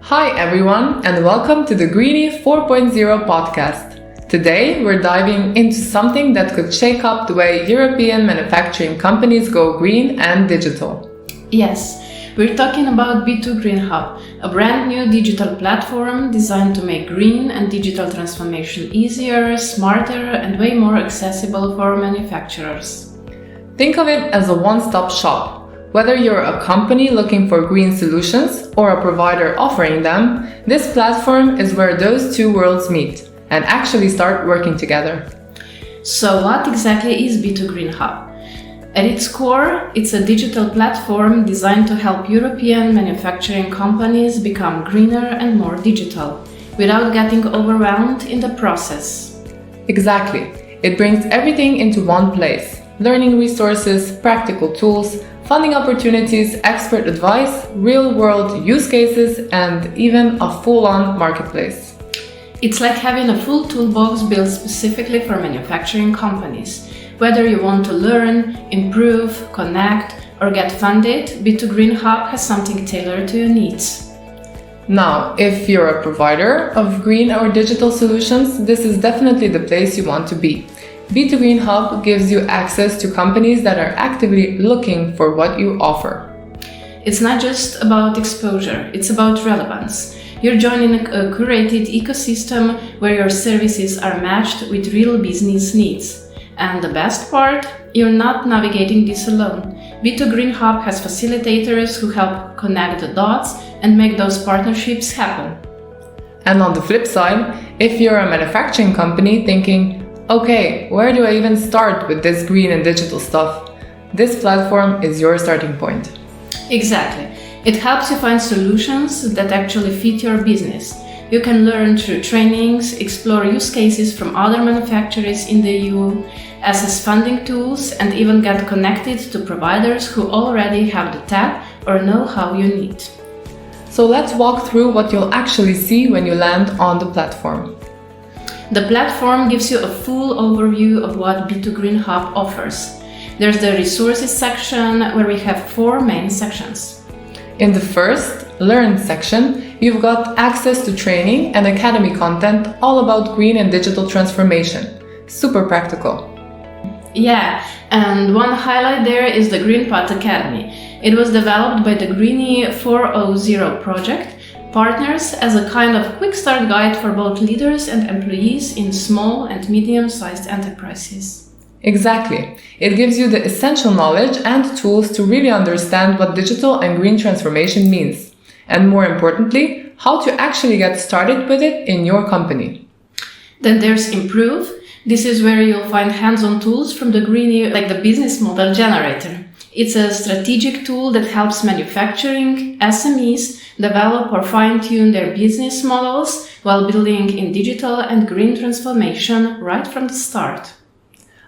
Hi everyone, and welcome to the GREENE 4.0 podcast. Today we're diving into something that could shake up the way European manufacturing companies go green and digital. Yes, we're talking about B2 Green Hub, a brand new digital platform designed to make green and digital transformation easier, smarter, and way more accessible for manufacturers. Think of it as a one-stop shop. Whether you're a company looking for green solutions or a provider offering them, this platform is where those two worlds meet and actually start working together. So what exactly is B2 Green Hub? At its core, it's a digital platform designed to help European manufacturing companies become greener and more digital, without getting overwhelmed in the process. Exactly. It brings everything into one place: learning resources, practical tools, funding opportunities, expert advice, real-world use cases, and even a full-on marketplace. It's like having a full toolbox built specifically for manufacturing companies. Whether you want to learn, improve, connect, or get funded, B2 Green Hub has something tailored to your needs. Now, if you're a provider of green or digital solutions, this is definitely the place you want to be. B2 Green Hub gives you access to companies that are actively looking for what you offer. It's not just about exposure, it's about relevance. You're joining a curated ecosystem where your services are matched with real business needs. And the best part, you're not navigating this alone. B2 Green Hub has facilitators who help connect the dots and make those partnerships happen. And on the flip side, if you're a manufacturing company thinking, okay, where do I even start with this green and digital stuff? This platform is your starting point. Exactly. It helps you find solutions that actually fit your business. You can learn through trainings, explore use cases from other manufacturers in the EU, access funding tools, and even get connected to providers who already have the tech or know-how you need. So let's walk through what you'll actually see when you land on the platform. The platform gives you a full overview of what B2 Green Hub offers. There's the resources section, where we have 4 main sections. In the first, Learn section, you've got access to training and academy content all about green and digital transformation. Super practical. Yeah, and one highlight there is the Green Path Academy. It was developed by the GREENE 4.0 project partners as a kind of quick start guide for both leaders and employees in small and medium-sized enterprises. Exactly. It gives you the essential knowledge and tools to really understand what digital and green transformation means, and more importantly, how to actually get started with it in your company. Then there's Improve. This is where you'll find hands-on tools from the GREENE, like the business model generator. It's a strategic tool that helps manufacturing SMEs develop or fine-tune their business models while building in digital and green transformation right from the start.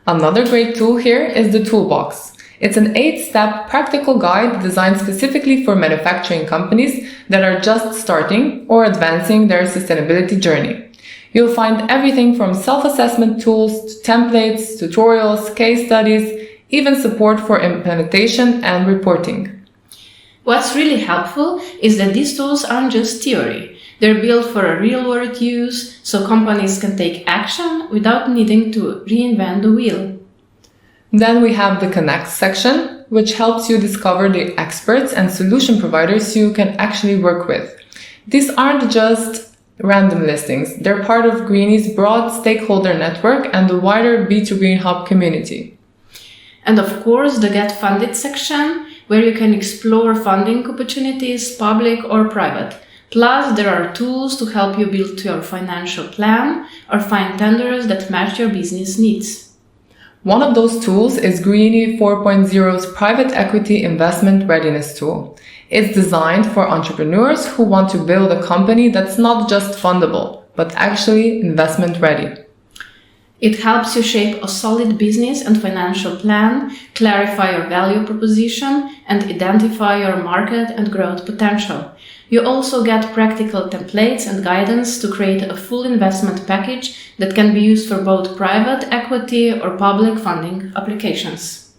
Another great tool here is the Toolbox. It's an 8-step practical guide designed specifically for manufacturing companies that are just starting or advancing their sustainability journey. You'll find everything from self-assessment tools to templates, tutorials, case studies, even support for implementation and reporting. What's really helpful is that these tools aren't just theory. They're built for a real-world use, so companies can take action without needing to reinvent the wheel. Then we have the Connect section, which helps you discover the experts and solution providers you can actually work with. These aren't just random listings. They're part of GREENE's broad stakeholder network and the wider B2 Green Hub community. And of course, the Get Funded section, where you can explore funding opportunities, public or private. Plus, there are tools to help you build your financial plan or find tenders that match your business needs. One of those tools is GREENE 4.0's Private Equity Investment Readiness Tool. It's designed for entrepreneurs who want to build a company that's not just fundable, but actually investment ready. It helps you shape a solid business and financial plan, clarify your value proposition, and identify your market and growth potential. You also get practical templates and guidance to create a full investment package that can be used for both private equity or public funding applications.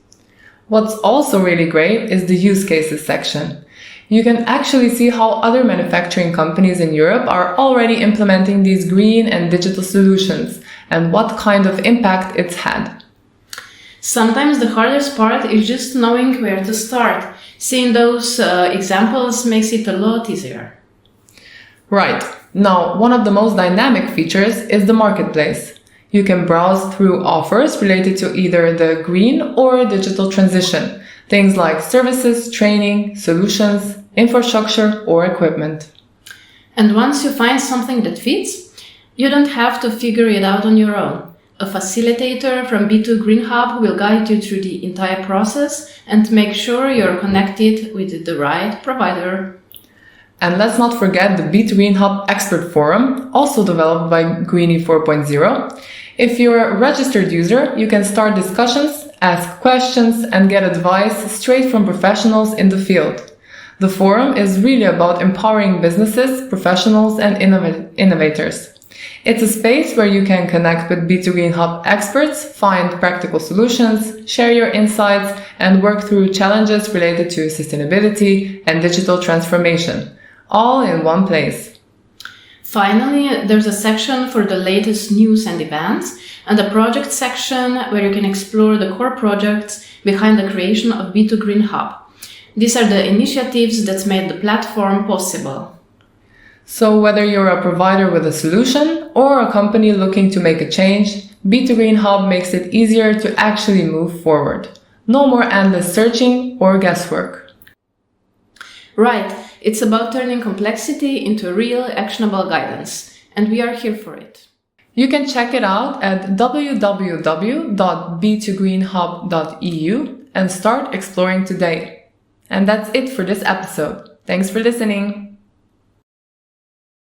What's also really great is the use cases section. You can actually see how other manufacturing companies in Europe are already implementing these green and digital solutions and what kind of impact it's had. Sometimes the hardest part is just knowing where to start. Seeing those examples makes it a lot easier. Right. Now, one of the most dynamic features is the marketplace. You can browse through offers related to either the green or digital transition, things like services, training, solutions, infrastructure, or equipment. And once you find something that fits, you don't have to figure it out on your own. A facilitator from B2 Green Hub will guide you through the entire process and make sure you're connected with the right provider. And let's not forget the B2 Green Hub Expert Forum, also developed by GREENE 4.0. If you're a registered user, you can start discussions, ask questions, and get advice straight from professionals in the field. The forum is really about empowering businesses, professionals, and innovators. It's a space where you can connect with B2 Green Hub experts, find practical solutions, share your insights, and work through challenges related to sustainability and digital transformation, all in one place. Finally, there's a section for the latest news and events, and a project section where you can explore the core projects behind the creation of B2 Green Hub. These are the initiatives that made the platform possible. So whether you're a provider with a solution or a company looking to make a change, B2 Green Hub makes it easier to actually move forward. No more endless searching or guesswork. Right, it's about turning complexity into real actionable guidance, and we are here for it. You can check it out at www.b2greenhub.eu and start exploring today. And that's it for this episode. Thanks for listening.